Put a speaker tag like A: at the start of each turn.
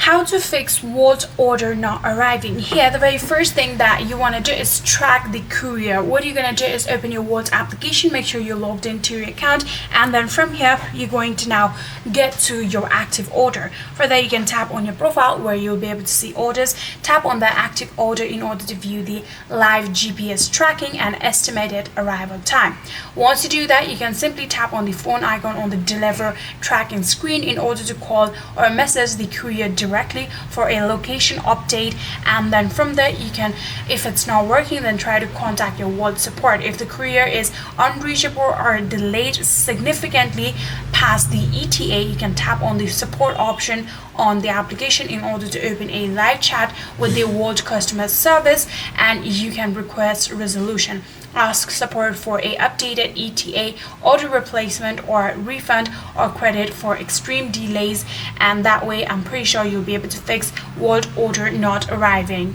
A: How to fix Wolt order not arriving. Here, the very first thing that you want to do is track the courier. What you're going to do is open your Wolt application, make sure you're logged into your account, and then from here you're going to now get to your active order. For that, you can tap on your profile where you'll be able to see orders. Tap on the active order in order to view the live GPS tracking and estimated arrival time. Once you do that, you can simply tap on the phone icon on the deliver tracking screen in order to call or message the courier directly for a location update, and then from there you can, if it's not working, then try to contact your Wolt support. If the courier is unreachable or delayed significantly past the ETA, you can tap on the support option on the application in order to open a live chat with the Wolt customer service, and you can request resolution. Ask support for a updated ETA, order replacement or refund or credit for extreme delays, and that way I'm pretty sure you'll be able to fix Wolt order not arriving.